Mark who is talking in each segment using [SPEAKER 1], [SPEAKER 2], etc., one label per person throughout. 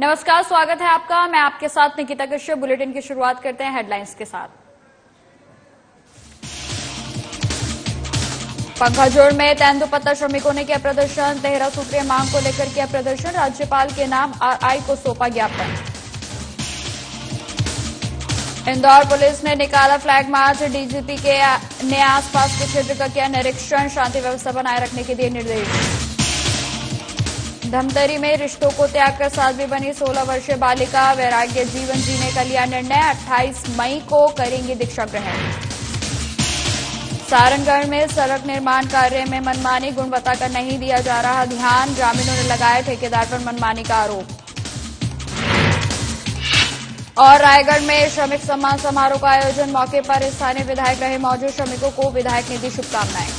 [SPEAKER 1] नमस्कार, स्वागत है आपका। मैं आपके साथ निकिता कश्यप। बुलेटिन की शुरुआत करते हैं हेडलाइंस के साथ। पंखाजोड़ में तेंदुपत्ता श्रमिकों ने किया प्रदर्शन। 13 सूत्रीय मांग को लेकर किया प्रदर्शन। राज्यपाल के नाम आरआई को सौंपा ज्ञापन। इंदौर पुलिस ने निकाला फ्लैग मार्च। डीजीपी ने आसपास के क्षेत्र का किया निरीक्षण। शांति व्यवस्था बनाए रखने के दिए निर्देश। धमतरी में रिश्तों को त्याग कर साध्वी बनी 16 वर्षीय बालिका। वैराग्य जीवन जीने का लिया निर्णय। 28 मई को करेंगी दीक्षा ग्रहण। सारंगगढ़ में सड़क निर्माण कार्य में मनमानी, गुणवत्ता का नहीं दिया जा रहा ध्यान। ग्रामीणों ने लगाया ठेकेदार पर मनमानी का आरोप। और रायगढ़ में श्रमिक सम्मान समारोह का आयोजन। मौके पर स्थानीय विधायक रहे मौजूद। श्रमिकों को विधायक ने दी शुभकामनाएं।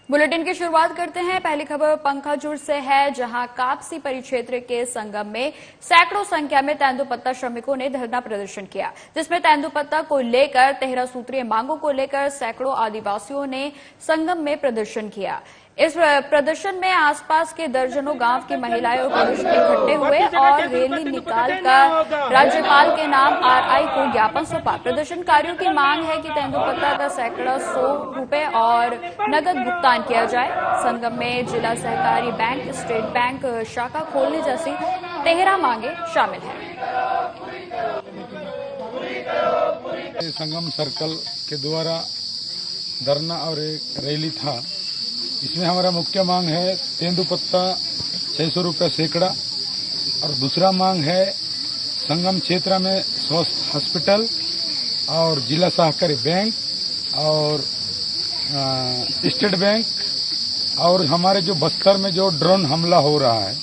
[SPEAKER 1] बुलेटिन की शुरुआत करते हैं। पहली खबर पंखाजूर से है, जहां कापसी परिक्षेत्र के संगम में सैकड़ों संख्या में तेंदुपत्ता श्रमिकों ने धरना प्रदर्शन किया, जिसमें तेंदुपत्ता को लेकर 13 सूत्रीय मांगों को लेकर सैकड़ों आदिवासियों ने संगम में प्रदर्शन किया। इस प्रदर्शन में आसपास के दर्जनों गांव की महिलाएं और पुरुष इकट्ठे हुए और रैली निकालकर राज्यपाल के नाम आरआई को ज्ञापन सौंपा। प्रदर्शनकारियों की मांग है कि तेंदुपत्ता का सैकड़ा 100 रुपए और नकद भुगतान किया जाए। संगम में जिला सहकारी बैंक, स्टेट बैंक शाखा खोलने जैसी 13 मांगे शामिल हैं।
[SPEAKER 2] संगम सर्कल के द्वारा धरना और एक रैली था। इसमें हमारा मुख्य मांग है तेंदुपत्ता 600 रुपये सैकड़ा, और दूसरा मांग है संगम क्षेत्र में स्वास्थ्य हॉस्पिटल और जिला सहकारी बैंक और स्टेट बैंक, और हमारे जो बस्तर में जो ड्रोन हमला हो रहा है,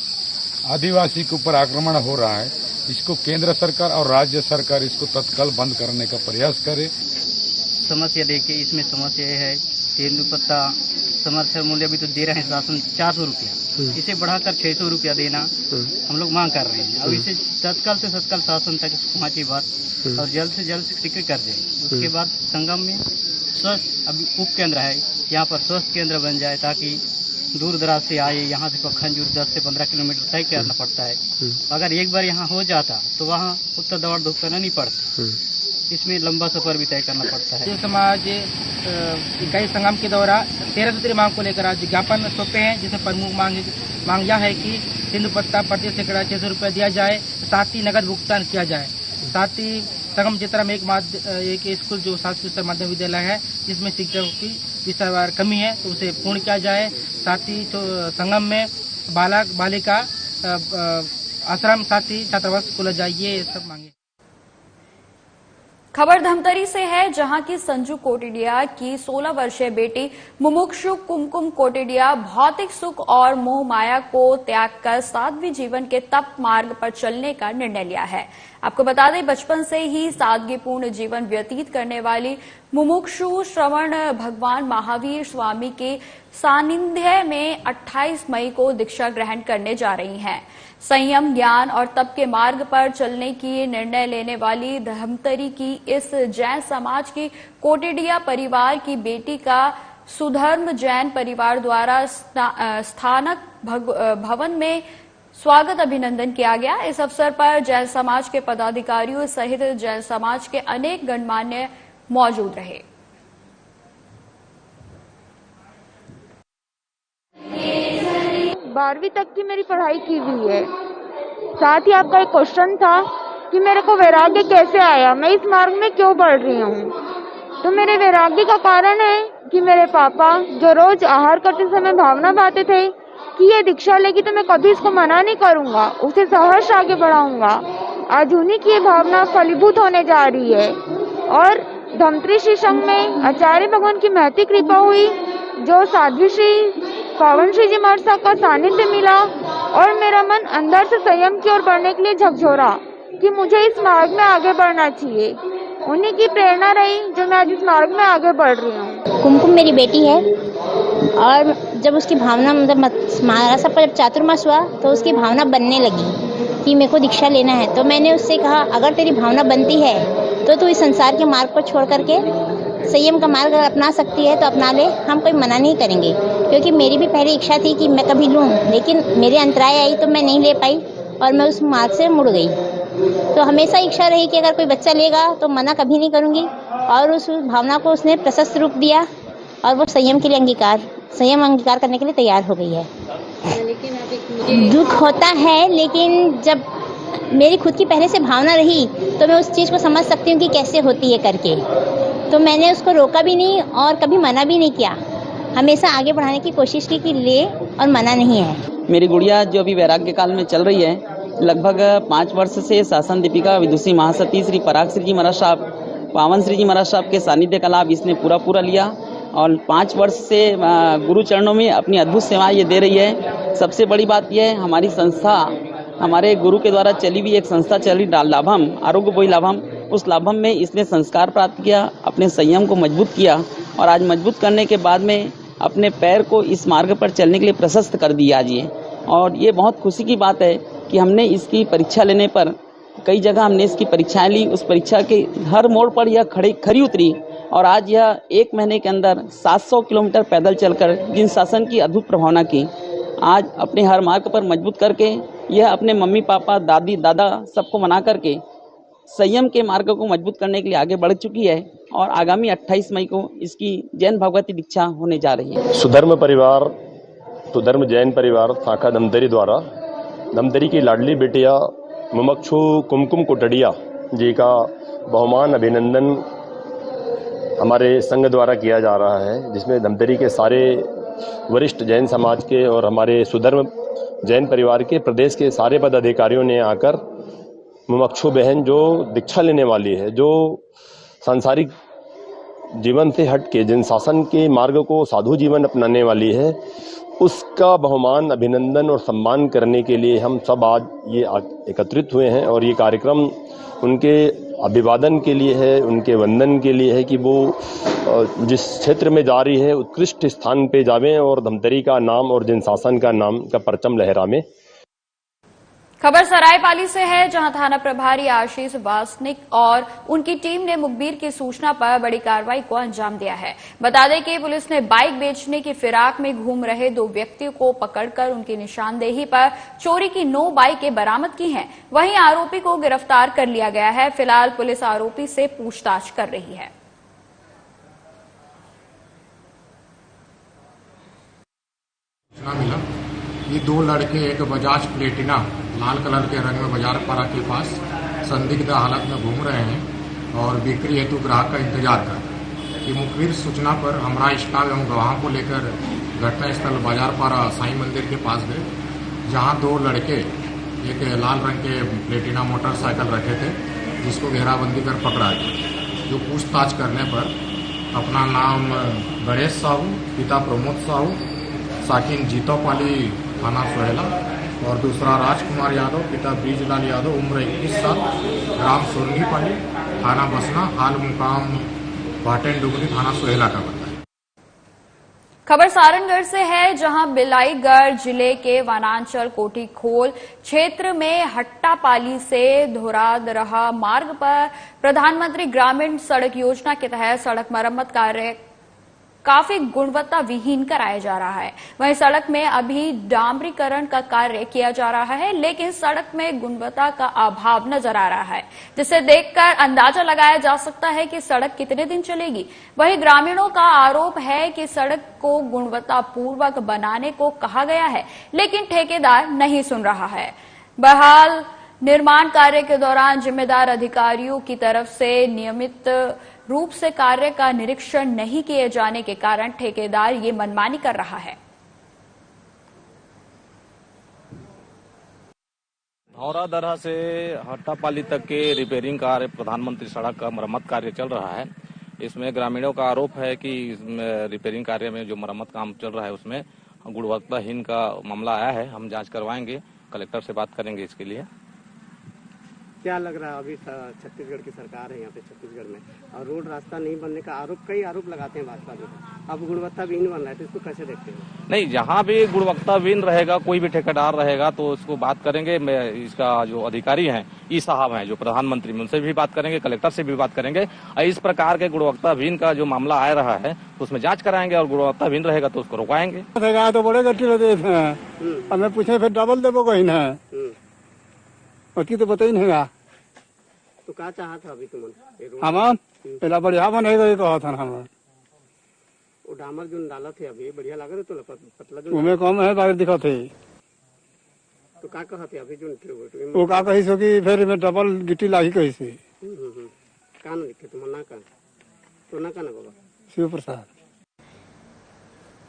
[SPEAKER 2] आदिवासी के ऊपर आक्रमण हो रहा है, इसको केंद्र सरकार और राज्य सरकार इसको तत्काल बंद करने का प्रयास करे।
[SPEAKER 3] समस्या देखिए, इसमें समस्या है तेंदुपत्ता समर्थन मूल्य भी तो दे रहे हैं शासन 400 रुपया, इसे बढ़ाकर 600 रुपया देना हम लोग मांग कर रहे हैं। अब इसे तत्काल से तत्काल शासन तक पहुंची बात और जल्द से जल्द स्वीकृत कर दें। उसके बाद संगम में स्वास्थ्य अभी उप केंद्र है, यहाँ पर स्वास्थ्य केंद्र बन जाए ताकि दूर दराज से आए। यहाँ से पंखाजूर 10 से 15 किलोमीटर तय करना पड़ता है। अगर एक बार यहाँ हो जाता तो वहाँ उतना दौड़ धूप करना नहीं पड़ता, इसमें लंबा सफर भी तय करना पड़ता है।
[SPEAKER 4] समाज इकाई संगम के द्वारा 13 सूत्रीय मांग को लेकर आज ज्ञापन सौंपे हैं, जिसमें प्रमुख मांग यह है कि तेंदुपत्ता प्रति सैकड़ा 600 रुपये दिया जाए, साथ ही नकद भुगतान किया जाए। साथ ही संगम क्षेत्र में एक स्कूल जो शासकीय माध्यमिक विद्यालय है, जिसमें शिक्षकों की विस्तार कमी है, तो उसे पूर्ण किया जाए। साथ ही तो संगम में बालक बालिका आश्रम, साथ ही छात्रावास खोला जाए। ये सब मांगे।
[SPEAKER 1] खबर धमतरी से है, जहां की संजू कोटिडिया की 16 वर्षीय बेटी मुमुक्षु कुमकुम कोटिडिया भौतिक सुख और मोह माया को त्याग कर साध्वी जीवन के तप मार्ग पर चलने का निर्णय लिया है। आपको बता दें, बचपन से ही सादगीपूर्ण जीवन व्यतीत करने वाली मुमुक्षु श्रवण भगवान महावीर स्वामी के सानिध्य में 28 मई को दीक्षा ग्रहण करने जा रही हैं। संयम, ज्ञान और तप के मार्ग पर चलने की निर्णय लेने वाली धमतरी की इस जैन समाज की कोटिडिया परिवार की बेटी का सुधर्म जैन परिवार द्वारा स्थानक भवन में स्वागत अभिनंदन किया गया। इस अवसर पर जैन समाज के पदाधिकारियों सहित जैन समाज के अनेक गणमान्य मौजूद रहे।
[SPEAKER 5] बारहवीं तक की मेरी पढ़ाई की हुई है। साथ ही आपका एक क्वेश्चन था कि मेरे को वैराग्य कैसे आया, मैं इस मार्ग में क्यों बढ़ रही हूँ। तो मेरे वैराग्य का कारण है कि मेरे पापा जो रोज आहार करते समय भावना बांधते थे कि ये दीक्षा लेगी तो मैं कभी इसको मना नहीं करूंगा, उसे सहर्ष आगे बढ़ाऊंगा। आज उन्हीं की भावना फलीभूत होने जा रही है और धमतरी श्री संघ में आचार्य भगवान की महती कृपा हुई, जो साध्वी श्री पावन श्री जी महाराज साहब का सानिध्य मिला और मेरा मन अंदर से संयम की ओर बढ़ने के लिए झकझोरा कि मुझे इस मार्ग में आगे बढ़ना चाहिए। उन्हीं की प्रेरणा रही जो मैं आज इस मार्ग में आगे बढ़ रही हूँ।
[SPEAKER 6] कुमकुम मेरी बेटी है और जब उसकी भावना महाराज साहब का जब चातुर्मास हुआ तो उसकी भावना बनने लगी कि मेरे को दीक्षा लेना है। तो मैंने उससे कहा, अगर तेरी भावना बनती है तो तू इस संसार के मार्ग को छोड़ करके संयम का मार्ग अपना सकती है तो अपना ले, हम कोई मना नहीं करेंगे। क्योंकि मेरी भी पहले इच्छा थी कि मैं कभी लूँ, लेकिन मेरे अंतराय आई तो मैं नहीं ले पाई और मैं उस मार्ग से मुड़ गई। तो हमेशा इच्छा रही कि अगर कोई बच्चा लेगा तो मना कभी नहीं करूँगी, और उस भावना को उसने प्रशस्त रूप दिया और वो संयम अंगीकार करने के लिए तैयार हो गई है। दुख होता है, लेकिन जब मेरी खुद की पहले से भावना रही तो मैं उस चीज़ को समझ सकती हूँ कि कैसे होती है करके। तो मैंने उसको रोका भी नहीं और कभी मना भी नहीं किया, हमेशा आगे बढ़ाने की कोशिश की कि ले, और मना नहीं है।
[SPEAKER 7] मेरी गुड़िया जो अभी वैराग्य काल में चल रही है, लगभग 5 वर्ष से शासन दीपिका विदुषी महासती श्री पराग श्री जी महाराज साहब, पावन श्री जी महाराज साहब के सानिध्य का लाभ इसने पूरा लिया और 5 वर्ष से गुरु चरणों में अपनी अद्भुत सेवाएं ये दे रही है। सबसे बड़ी बात यह है, हमारी संस्था, हमारे गुरु के द्वारा चली हुई एक संस्था चली लाभम, आरोग्य बोई लाभम, उस लाभम में इसने संस्कार प्राप्त किया, अपने संयम को मजबूत किया और आज मजबूत करने के बाद में अपने पैर को इस मार्ग पर चलने के लिए प्रशस्त कर दिया आज ये। और ये बहुत खुशी की बात है कि हमने इसकी परीक्षा लेने पर, कई जगह हमने इसकी परीक्षाएं ली, उस परीक्षा के हर मोड़ पर यह खरी उतरी और आज यह 1 महीने के अंदर 700 किलोमीटर पैदल चलकर जिन शासन की अद्भुत प्रभावना की, आज अपने हर मार्ग पर मजबूत करके यह अपने मम्मी पापा, दादी दादा सबको मना करके संयम के मार्ग को मजबूत करने के लिए आगे बढ़ चुकी है और आगामी 28 मई को इसकी जैन भगवती दीक्षा होने जा रही है।
[SPEAKER 8] सुधर्म जैन परिवार शाखा दमदरी द्वारा दमदरी की लाडली बेटिया मुमुक्षु कुमकुम कोटड़िया जी का बहुमान अभिनंदन हमारे संघ द्वारा किया जा रहा है, जिसमें दमदरी के सारे वरिष्ठ जैन समाज के और हमारे सुधर्म जैन परिवार के प्रदेश के सारे पदाधिकारियों ने आकर मुमुक्षु बहन जो दीक्षा लेने वाली है, जो सांसारिक जीवन से हट के जिन शासन के मार्ग को साधु जीवन अपनाने वाली है, उसका बहुमान अभिनंदन और सम्मान करने के लिए हम सब आज ये एकत्रित हुए हैं। और ये कार्यक्रम उनके अभिवादन के लिए है, उनके वंदन के लिए है कि वो जिस क्षेत्र में जा रही है उत्कृष्ट स्थान पे जावें और धमतरी का नाम और जिन शासन का नाम का परचम लहरावे।
[SPEAKER 1] खबर सरायपाली से है, जहां थाना प्रभारी आशीष वासनिक और उनकी टीम ने मुखबिर की सूचना पर बड़ी कार्रवाई को अंजाम दिया है। बता दें कि पुलिस ने बाइक बेचने की फिराक में घूम रहे 2 व्यक्तियों को पकड़कर उनकी निशानदेही पर चोरी की 9 बाइकें बरामद की हैं। वहीं आरोपी को गिरफ्तार कर लिया गया है। फिलहाल पुलिस आरोपी से पूछताछ कर रही है।
[SPEAKER 9] ये 2 लड़के एक बजाज प्लेटिना लाल कलर के रंग में बाजार पारा के पास संदिग्ध हालत में घूम रहे हैं और बिक्री हेतु ग्राहक का इंतजार कर रहे हैं। मुखबिर सूचना पर हमारा स्टाफ एवं गवाहों को लेकर घटनास्थल बाजार पारा साईं मंदिर के पास गए, जहां 2 लड़के एक लाल रंग के प्लेटिना मोटरसाइकिल रखे थे, जिसको घेराबंदी कर पकड़ा गया। जो पूछताछ करने पर अपना नाम गणेश साहू, पिता प्रमोद साहू, साकिन जीतोपाली थाना सोहेला, और दूसरा राजकुमार यादव, पिता ब्रिजलाल यादव, उम्र 21 साल, ग्राम सोरंगीपाली, थाना बसना, हाल मुकाम भाटेन डुगरी, थाना सोहेला का बताया।
[SPEAKER 1] खबर सारनगढ़ से है, जहां बिलाईगढ़ जिले के वनांचल कोठीखोल क्षेत्र में हट्टापाली से धोराद रहा मार्ग पर प्रधानमंत्री ग्रामीण सड़क योजना के तहत सड़क मरम्मत कार्य काफी गुणवत्ता विहीन कराया जा रहा है। वहीं सड़क में अभी डामरीकरण का कार्य किया जा रहा है, लेकिन सड़क में गुणवत्ता का अभाव नजर आ रहा है, जिसे देखकर अंदाजा लगाया जा सकता है कि सड़क कितने दिन चलेगी। वहीं ग्रामीणों का आरोप है कि सड़क को गुणवत्तापूर्वक बनाने को कहा गया है, लेकिन ठेकेदार नहीं सुन रहा है। बहरहाल निर्माण कार्य के दौरान जिम्मेदार अधिकारियों की तरफ से नियमित रूप से कार्य का निरीक्षण नहीं किए जाने के कारण ठेकेदार ये मनमानी कर रहा है।
[SPEAKER 10] धौरादरा से हट्टापाली तक के रिपेयरिंग कार्य, प्रधानमंत्री सड़क का मरम्मत कार्य चल रहा है। इसमें ग्रामीणों का आरोप है कि रिपेयरिंग कार्य में जो मरम्मत काम चल रहा है उसमें गुणवत्ताहीन का मामला आया है। हम जांच करवाएंगे, कलेक्टर से बात करेंगे इसके लिए।
[SPEAKER 3] क्या लग रहा है अभी छत्तीसगढ़ की सरकार है यहाँ पे छत्तीसगढ़ में और रोड रास्ता नहीं बनने का कई आरोप लगाते हैं भाजपा में। अब गुणवत्ताहीन बन रहा है तो इसको कैसे देखते हैं?
[SPEAKER 10] नहीं, जहाँ भी गुणवत्ताहीन रहेगा, कोई भी ठेकेदार रहेगा तो उसको बात करेंगे। इसका जो अधिकारी हैं, ई साहब हैं जो प्रधानमंत्री में, उनसे भी बात करेंगे, कलेक्टर से भी बात करेंगे। इस प्रकार के गुणवत्ताहीन का जो मामला आ रहा है तो उसमें जांच कराएंगे और गुणवत्ताहीन रहेगा तो उसको रुकाएंगे।
[SPEAKER 2] तो बड़े गट्टी हमें पूछे फिर डबल देवो कहीं ना उसकी तो पता ही नहीं है।
[SPEAKER 3] तो क्या चाहा था अभी तुम?
[SPEAKER 2] हम पहला बढ़िया बनेगा ये कहा था हम।
[SPEAKER 3] वो डामर जो डाला थे अभी बढ़िया लगा रहे तो पतला जो
[SPEAKER 2] उमें कम है बाहर दिखा थे।
[SPEAKER 3] तो क्या कहा थे अभी जो
[SPEAKER 2] वो क्या कही सो कि फिर में डबल गिट्टी लाही कही से
[SPEAKER 3] कहा ना दिखे तुम ना कहा तो ना कहना बाबा
[SPEAKER 2] शिव प्रसाद।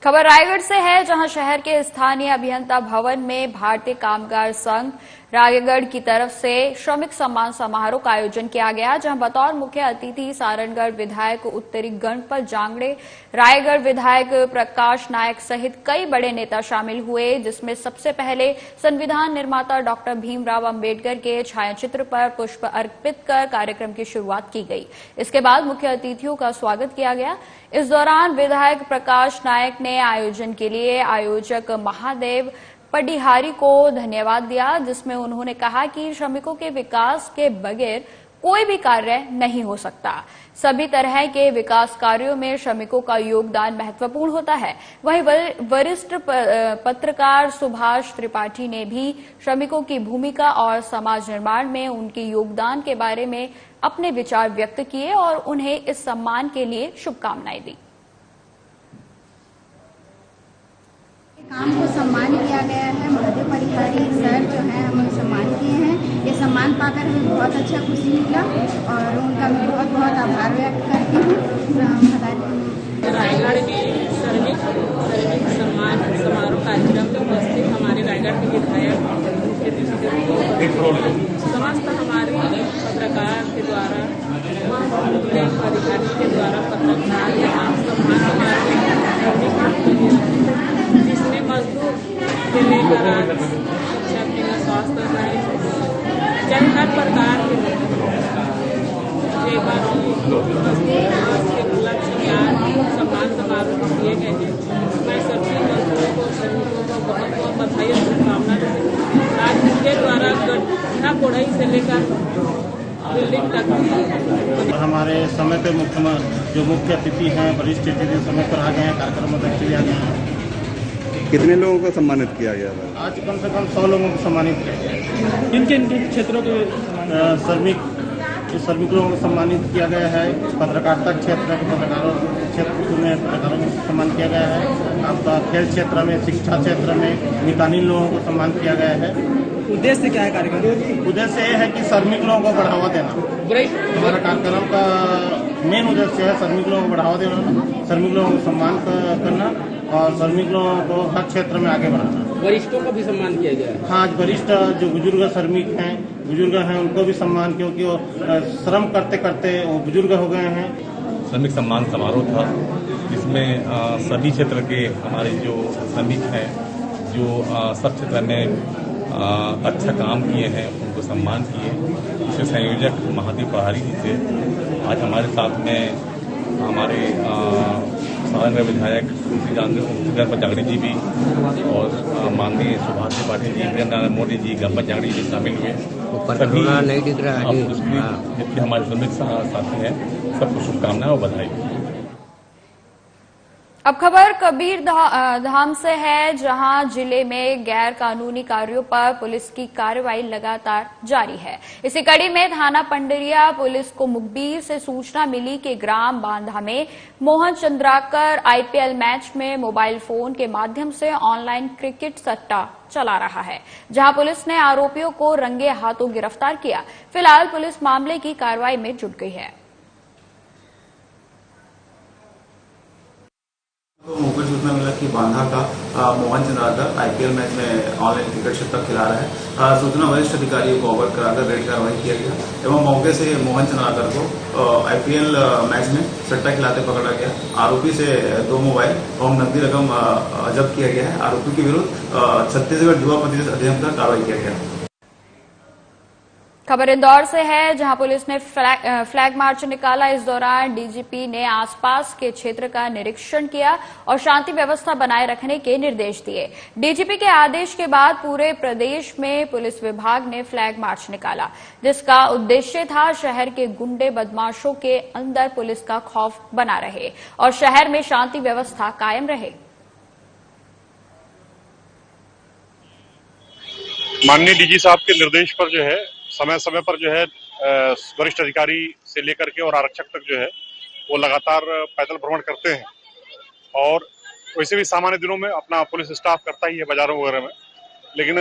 [SPEAKER 1] खबर रायगढ़ से है, जहां शहर के स्थानीय अभियंता भवन में भारतीय कामगार संघ रायगढ़ की तरफ से श्रमिक सम्मान समारोह का आयोजन किया गया, जहां बतौर मुख्य अतिथि सारणगढ़ विधायक उत्तरी गणपत जांगड़े, रायगढ़ विधायक प्रकाश नायक सहित कई बड़े नेता शामिल हुए, जिसमें सबसे पहले संविधान निर्माता डॉक्टर भीमराव अंबेडकर के छायाचित्र पर पुष्प अर्पित कर कार्यक्रम की शुरुआत की गई। इसके बाद मुख्य अतिथियों का स्वागत किया गया। इस दौरान विधायक प्रकाश नायक ने आयोजन के लिए आयोजक महादेव पडिहारी को धन्यवाद दिया, जिसमें उन्होंने कहा कि श्रमिकों के विकास के बगैर कोई भी कार्य नहीं हो सकता। सभी तरह के विकास कार्यों में श्रमिकों का योगदान महत्वपूर्ण होता है। वहीं वरिष्ठ पत्रकार सुभाष त्रिपाठी ने भी श्रमिकों की भूमिका और समाज निर्माण में उनके योगदान के बारे में अपने विचार व्यक्त किए और उन्हें इस सम्मान के लिए शुभकामनाएं दी।
[SPEAKER 11] काम को सम्मान किया गया है। महादेव परिहारी सर जो है हमें सम्मान किए हैं। ये सम्मान पाकर हमें बहुत अच्छा खुशी मिला और उनका मैं बहुत बहुत आभार व्यक्त करती हूँ।
[SPEAKER 12] रायगढ़ के श्रमिक सम्मान समारोह कार्यक्रम में उपस्थित हमारे रायगढ़ के विधायक समस्त हमारे पत्रकार के द्वारा अधिकारी के द्वारा पत्रकार जिसमें मजदूर से लेकर शिक्षा के स्वास्थ्य चाहे हर प्रकार के सेवा के उपलक्ष्य में आज सम्मान समारोह किए गए हैं। मैं सभी मजदूरों को श्रमिकों को बहुत बहुत बधाई और शुभकामना देती हूँ। आज उनके द्वारा गड्ढा कोढ़ाई से लेकर बिल्डिंग तक
[SPEAKER 13] हमारे समय पे जो मुख्य अतिथि हैं, वरिष्ठ अतिथि समय पर आ गए हैं, कार्यक्रम अध्यक्ष भी आ गए हैं।
[SPEAKER 14] कितने लोगों को सम्मानित किया गया था?
[SPEAKER 13] आज कम से कम 100 लोगों को सम्मानित किया गया। किन किन क्षेत्रों के श्रमिक लोगों को सम्मानित किया गया है? पत्रकारिता क्षेत्र में पत्रकारों को सम्मान किया गया है। आपका खेल क्षेत्र में, शिक्षा क्षेत्र में मितानिन लोगों को सम्मान किया गया है।
[SPEAKER 4] उद्देश्य क्या है कार्यक्रम?
[SPEAKER 13] उद्देश्य ये है कि श्रमिक लोगों को बढ़ावा देना। हमारा कार्यक्रम का मेन उद्देश्य है श्रमिक लोगों को बढ़ावा देना, श्रमिक लोगों को सम्मान करना और श्रमिक लोगों को हर क्षेत्र में आगे बढ़ाना।
[SPEAKER 4] वरिष्ठों का भी सम्मान किया गया है।
[SPEAKER 13] हाँ, वरिष्ठ जो बुजुर्ग श्रमिक हैं, बुजुर्ग हैं, उनको भी सम्मान, क्योंकि वो श्रम करते करते वो बुजुर्ग हो गए हैं।
[SPEAKER 15] श्रमिक सम्मान समारोह था, जिसमें सभी क्षेत्र के हमारे जो श्रमिक हैं, जो सब क्षेत्र में अच्छा काम किए हैं, उनको सम्मान किए। इसके संयोजक महादेव पहाड़ी जी थे। आज हमारे साथ में हमारे सारणगढ़ विधायक गणपत जांगड़े जी भी और माननीय सुभाष त्रिपाठी जी, वीरेंद्र मोदी जी, गणपत जांगड़े जी शामिल हुए। सभी
[SPEAKER 4] नहीं दिख रहा है
[SPEAKER 15] जितने हमारे श्रमिक साथी हैं, सबको शुभकामनाएं और बधाई।
[SPEAKER 1] अब खबर कबीर धाम से है, जहां जिले में गैर कानूनी कार्यों पर पुलिस की कार्रवाई लगातार जारी है। इसी कड़ी में थाना पंडरिया पुलिस को मुखबिर से सूचना मिली कि ग्राम बांधा में मोहन चंद्राकर आईपीएल मैच में मोबाइल फोन के माध्यम से ऑनलाइन क्रिकेट सट्टा चला रहा है, जहां पुलिस ने आरोपियों को रंगे हाथों गिरफ्तार किया। फिलहाल पुलिस मामले की कार्रवाई में जुट गई है।
[SPEAKER 16] तो मुझे सूचना मिला कि बांधा का मोहन चंद्राकर आईपीएल मैच में ऑनलाइन क्रिकेट सट्टा खिला रहा है। सूचना वरिष्ठ अधिकारियों को अवगत कराकर रेड कार्रवाई किया गया एवं मौके से मोहन चंद्राकर को आईपीएल मैच में सट्टा खिलाते पकड़ा गया। आरोपी से 2 मोबाइल और नकदी रकम जब्त किया गया है। आरोपी के विरुद्ध छत्तीसगढ़ युवा प्रतिशत अधिनियम का कार्रवाई किया गया।
[SPEAKER 1] खबर इंदौर से है, जहां पुलिस ने फ्लैग मार्च निकाला। इस दौरान डीजीपी ने आसपास के क्षेत्र का निरीक्षण किया और शांति व्यवस्था बनाए रखने के निर्देश दिए। डीजीपी के आदेश के बाद पूरे प्रदेश में पुलिस विभाग ने फ्लैग मार्च निकाला, जिसका उद्देश्य था शहर के गुंडे बदमाशों के अंदर पुलिस का खौफ बना रहे और शहर में शांति व्यवस्था कायम रहे।
[SPEAKER 17] माननीय डीजी साहब के निर्देश पर जो है समय समय पर जो है वरिष्ठ अधिकारी से लेकर के और आरक्षक तक जो है वो लगातार पैदल भ्रमण करते हैं और वैसे भी सामान्य दिनों में अपना पुलिस स्टाफ करता ही है बाजारों वगैरह में, लेकिन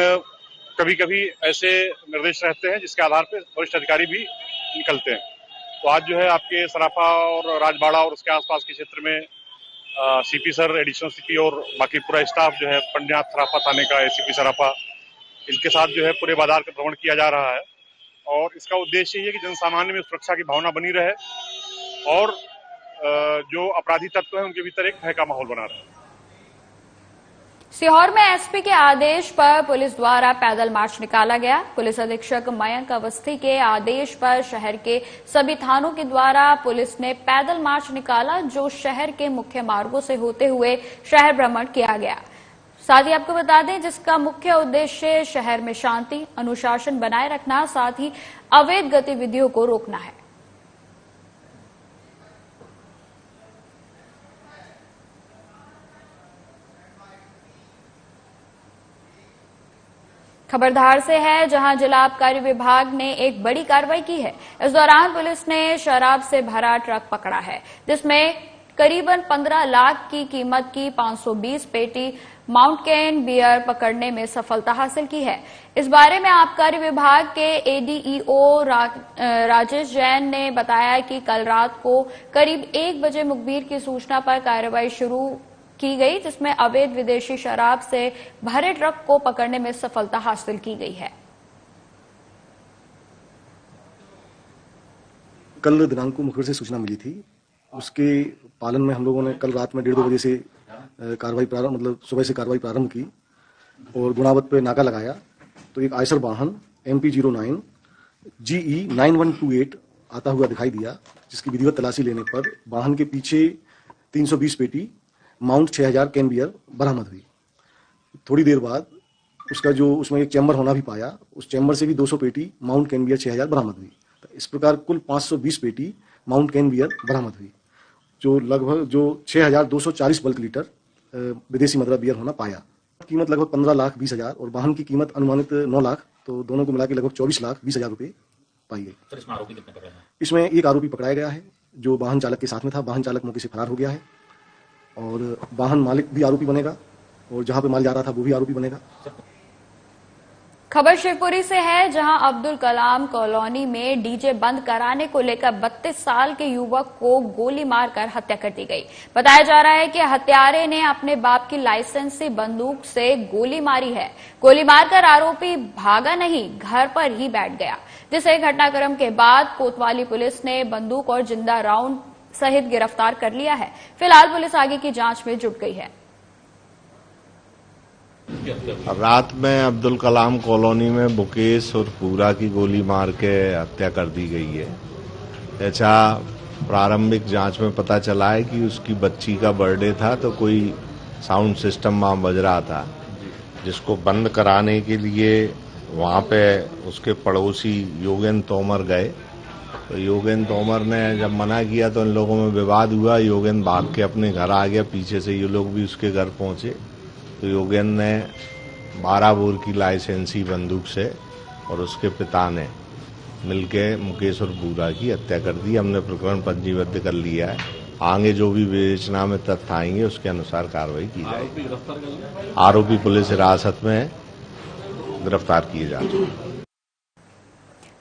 [SPEAKER 17] कभी कभी ऐसे निर्देश रहते हैं जिसके आधार पर वरिष्ठ अधिकारी भी निकलते हैं। तो आज जो है आपके सराफा और राजबाड़ा और उसके आसपास के क्षेत्र में सीपी सर, एडिशनल सीपी और बाकी पूरा स्टाफ जो है पंडियात सराफा थाने का, एसीपी सराफा, इनके साथ जो है पूरे बाजार का भ्रमण किया जा रहा है और इसका उद्देश्य ये है कि जनसामान्य में सुरक्षा की भावना बनी रहे और जो अपराधी तत्व हैं उनके भीतर एक भय का माहौल बना रहे।
[SPEAKER 1] सीहोर में एसपी के आदेश पर पुलिस द्वारा पैदल मार्च निकाला गया। पुलिस अधीक्षक मयंक अवस्थी के आदेश पर शहर के सभी थानों के द्वारा पुलिस ने पैदल मार्च निकाला, जो शहर के मुख्य मार्गों से होते हुए शहर भ्रमण किया गया। साथ ही आपको बता दें, जिसका मुख्य उद्देश्य शहर में शांति अनुशासन बनाए रखना, साथ ही अवैध गतिविधियों को रोकना है। खबरधार से है, जहां जिला आबकारी विभाग ने एक बड़ी कार्रवाई की है। इस दौरान पुलिस ने शराब से भरा ट्रक पकड़ा है, जिसमें करीबन 15 लाख की कीमत की 520 पेटी माउंट कैन बियर पकड़ने में सफलता हासिल की है। इस बारे में आबकारी विभाग के एडीईओ राजेश जैन ने बताया कि कल रात को करीब 1 बजे मुखबिर की सूचना पर कार्रवाई शुरू की गई, जिसमें अवैध विदेशी शराब से भरे ट्रक को पकड़ने में सफलता हासिल की गई है।
[SPEAKER 18] कल दिनांक को मुखबिर से सूचना मिली थी, उसके पालन में हम लोगों ने कल रात में 1:30 बजे से कार्रवाई प्रारंभ, मतलब सुबह से कार्रवाई प्रारंभ की और गुणावत पे नाका लगाया। तो एक आयसर वाहन MP09 GE 9128 आता हुआ दिखाई दिया, जिसकी विधिवत तलाशी लेने पर वाहन के पीछे 320 पेटी माउंट 6000 कैन बियर बरामद हुई। थोड़ी देर बाद उसका जो उसमें एक चैम्बर होना भी पाया, उस चैम्बर से भी 200 पेटी माउंट कैन बियर 6000 बरामद हुई। तो इस प्रकार कुल 520 पेटी माउंट कैन बियर बरामद हुई, जो लगभग 6240 बल्क लीटर विदेशी मदिरा बियर होना पाया। कीमत लगभग 15,20,000 और वाहन की कीमत अनुमानित 9 लाख, तो दोनों को मिला के लगभग 24,20,000 रुपए पाई गई।
[SPEAKER 19] इसमें आरोपी कितने पकड़े हैं?
[SPEAKER 18] इसमें एक आरोपी पकड़ाया गया है, जो वाहन चालक के साथ में था। वाहन चालक मौके से फरार हो गया है और वाहन मालिक भी आरोपी बनेगा और जहां पे माल जा रहा था वो भी आरोपी बनेगा।
[SPEAKER 1] खबर शिवपुरी से है, जहां अब्दुल कलाम कॉलोनी में डीजे बंद कराने को लेकर 32 साल के युवक को गोली मारकर हत्या कर दी गई। बताया जा रहा है कि हत्यारे ने अपने बाप की लाइसेंसी बंदूक से गोली मारी है। गोली मारकर आरोपी भागा नहीं, घर पर ही बैठ गया, जिसे घटनाक्रम के बाद कोतवाली पुलिस ने बंदूक और जिंदा राउंड सहित गिरफ्तार कर लिया है। फिलहाल पुलिस आगे की जांच में जुट गई है।
[SPEAKER 20] रात में अब्दुल कलाम कॉलोनी में मुकेश और पूरा की गोली मार के हत्या कर दी गई है। ऐसा प्रारंभिक जांच में पता चला है कि उसकी बच्ची का बर्थडे था, तो कोई साउंड सिस्टम वहां बज रहा था, जिसको बंद कराने के लिए वहां पे उसके पड़ोसी योगेंद्र तोमर गए। तो योगेंद्र तोमर ने जब मना किया तो इन लोगों में विवाद हुआ। योगेंद्र भाग के अपने घर आ गया, पीछे से ये लोग भी उसके घर पहुंचे। तो योगेंद्र ने 12 बोर की लाइसेंसी बंदूक से और उसके पिता ने मिलके मुकेश और बूरा की हत्या कर दी। हमने प्रकरण पंजीबद्ध कर लिया है। आगे जो भी विवेचना में तथ्य आएंगे उसके अनुसार कार्रवाई की जाएगी। आरोपी पुलिस हिरासत में गिरफ्तार किए जा चुके हैं।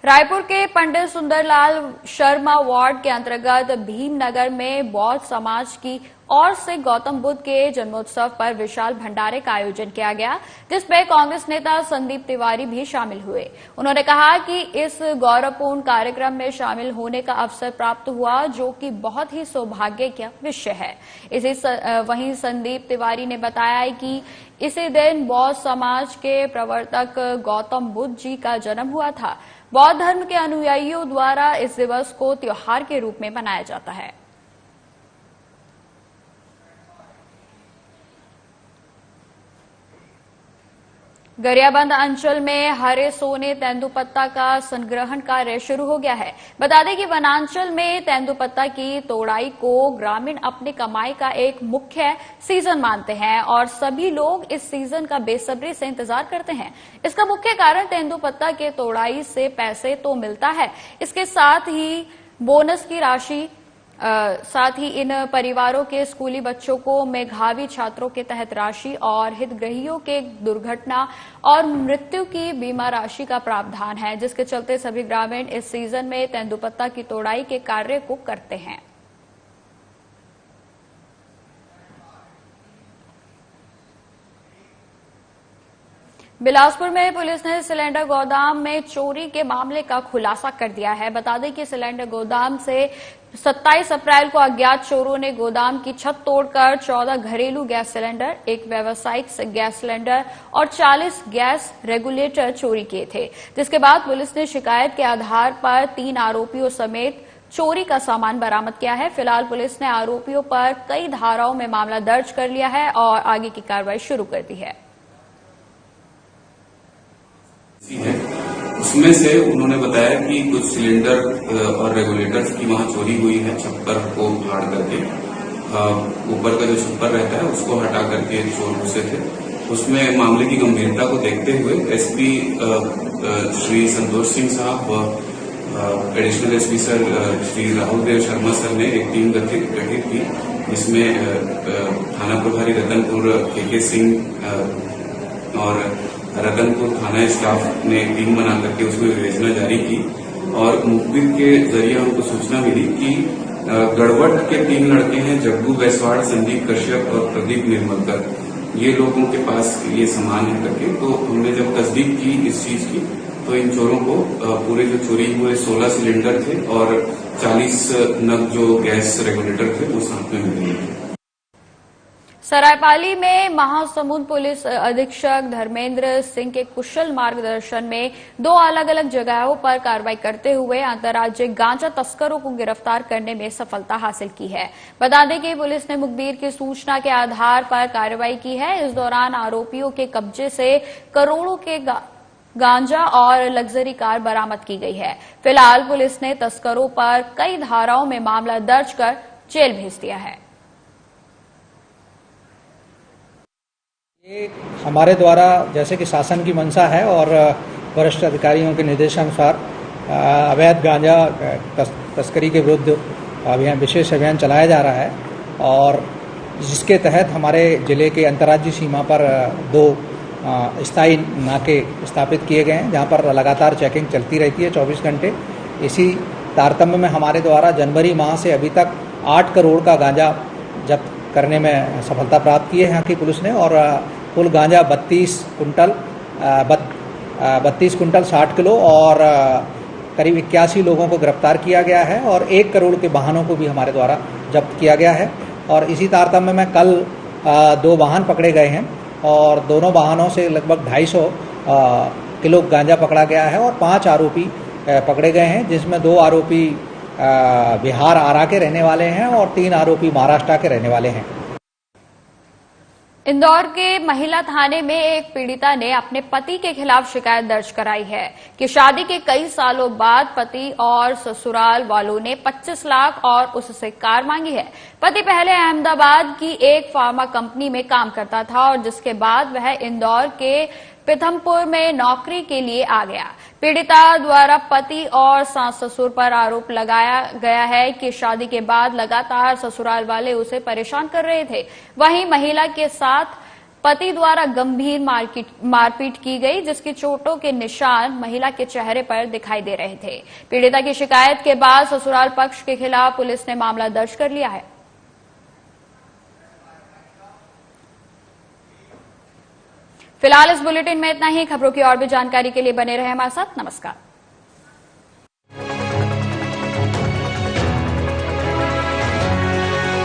[SPEAKER 1] रायपुर के पंडित सुंदरलाल शर्मा वार्ड के अंतर्गत भीमनगर में बौद्ध समाज की ओर से गौतम बुद्ध के जन्मोत्सव पर विशाल भंडारे का आयोजन किया गया, जिसमें कांग्रेस नेता संदीप तिवारी भी शामिल हुए। उन्होंने कहा कि इस गौरवपूर्ण कार्यक्रम में शामिल होने का अवसर प्राप्त हुआ, जो कि बहुत ही सौभाग्य का विषय है। वहीं संदीप तिवारी ने बताया कि इसी दिन बौद्ध समाज के प्रवर्तक गौतम बुद्ध जी का जन्म हुआ था। बौद्ध धर्म के अनुयायियों द्वारा इस दिवस को त्योहार के रूप में मनाया जाता है। गरियाबंद अंचल में हरे सोने तेंदुपत्ता का संग्रहण कार्य शुरू हो गया है। बता दें कि वनांचल में तेंदुपत्ता की तोड़ाई को ग्रामीण अपनी कमाई का एक मुख्य सीजन मानते हैं और सभी लोग इस सीजन का बेसब्री से इंतजार करते हैं। इसका मुख्य कारण तेंदुपत्ता के तोड़ाई से पैसे तो मिलता है, इसके साथ ही बोनस की राशि, साथ ही इन परिवारों के स्कूली बच्चों को मेधावी छात्रों के तहत राशि और हितग्राहियों के दुर्घटना और मृत्यु की बीमा राशि का प्रावधान है, जिसके चलते सभी ग्रामीण इस सीजन में तेंदुपत्ता की तोड़ाई के कार्य को करते हैं। बिलासपुर में पुलिस ने सिलेंडर गोदाम में चोरी के मामले का खुलासा कर दिया है। बता दें कि सिलेंडर गोदाम से 27 अप्रैल को अज्ञात चोरों ने गोदाम की छत तोड़कर 14 घरेलू गैस सिलेंडर, एक व्यावसायिक गैस सिलेंडर और 40 गैस रेगुलेटर चोरी किए थे, जिसके बाद पुलिस ने शिकायत के आधार पर 3 आरोपियों समेत चोरी का सामान बरामद किया है। फिलहाल पुलिस ने आरोपियों पर कई धाराओं में मामला दर्ज कर लिया है और आगे की कार्रवाई शुरू कर दी है।
[SPEAKER 19] उसमें से उन्होंने बताया कि कुछ सिलेंडर और रेगुलेटर्स की वहां चोरी हुई है। छप्पर को उखाड़ करके ऊपर का जो छप्पर रहता है उसको हटा करके चोर घुसे थे। उसमें मामले की गंभीरता को देखते हुए एसपी श्री संतोष सिंह साहब व additional SP sir Shri Rahul Dev Sharma sir ने एक टीम गठित की, जिसमें थाना प्रभारी रतनपुर के सिंह और रतनपुर थाना स्टाफ ने एक टीम बना करके उसमें विवेचना जारी की और मुखबिर के जरिए हमको सूचना मिली कि गड़बड़ के 3 लड़के हैं, जग्गू बैसवाड़, संदीप कश्यप और प्रदीप निर्मलकर। ये लोगों के पास ये सामान है करके, तो हमने जब तस्दीक की इस चीज की तो इन चोरों को पूरे जो चोरी हुए 16 सिलेंडर थे और 40 नग जो गैस रेगुलेटर थे वो साथ में मिले थे।
[SPEAKER 1] सरायपाली में महासमुंद पुलिस अधीक्षक धर्मेंद्र सिंह के कुशल मार्गदर्शन में 2 अलग अलग जगहों पर कार्रवाई करते हुए अंतर्राज्यीय गांजा तस्करों को गिरफ्तार करने में सफलता हासिल की है। बता दें कि पुलिस ने मुखबिर की सूचना के आधार पर कार्रवाई की है। इस दौरान आरोपियों के कब्जे से करोड़ों के गांजा और लग्जरी कार बरामद की गई है। फिलहाल पुलिस ने तस्करों पर कई धाराओं में मामला दर्ज कर जेल भेज दिया है।
[SPEAKER 21] ये हमारे द्वारा जैसे कि शासन की मंशा है और वरिष्ठ अधिकारियों के निर्देशानुसार अवैध गांजा तस्करी के विरुद्ध विशेष अभियान चलाया जा रहा है और जिसके तहत हमारे जिले के अंतर्राज्यीय सीमा पर 2 स्थायी नाके स्थापित किए गए हैं, जहां पर लगातार चेकिंग चलती रहती है 24 घंटे। इसी तारतम्य में हमारे द्वारा जनवरी माह से अभी तक 8 करोड़ का गांजा जब्त करने में सफलता प्राप्त की है यहाँ की पुलिस ने और कुल गांजा 32 कुंटल 60 किलो और करीब 81 लोगों को गिरफ्तार किया गया है और 1 करोड़ के वाहनों को भी हमारे द्वारा जब्त किया गया है। और इसी तारतम्य में कल 2 वाहन पकड़े गए हैं और दोनों वाहनों से लगभग 250 किलो गांजा पकड़ा गया है और 5 आरोपी पकड़े गए हैं, जिसमें 2 आरोपी बिहार आरा के रहने वाले हैं और 3 आरोपी महाराष्ट्र के रहने वाले हैं।
[SPEAKER 1] इंदौर के महिला थाने में एक पीड़िता ने अपने पति के खिलाफ शिकायत दर्ज कराई है कि शादी के कई सालों बाद पति और ससुराल वालों ने 25 लाख और उससे कार मांगी है। पति पहले अहमदाबाद की एक फार्मा कंपनी में काम करता था और जिसके बाद वह इंदौर के पीथमपुर में नौकरी के लिए आ गया। पीड़िता द्वारा पति और सास ससुर पर आरोप लगाया गया है कि शादी के बाद लगातार ससुराल वाले उसे परेशान कर रहे थे। वहीं महिला के साथ पति द्वारा गंभीर मारपीट की गई, जिसकी चोटों के निशान महिला के चेहरे पर दिखाई दे रहे थे। पीड़िता की शिकायत के बाद ससुराल पक्ष के खिलाफ पुलिस ने मामला दर्ज कर लिया है। फिलहाल इस बुलेटिन में इतना ही। खबरों की और भी जानकारी के लिए बने रहे हमारे साथ। नमस्कार।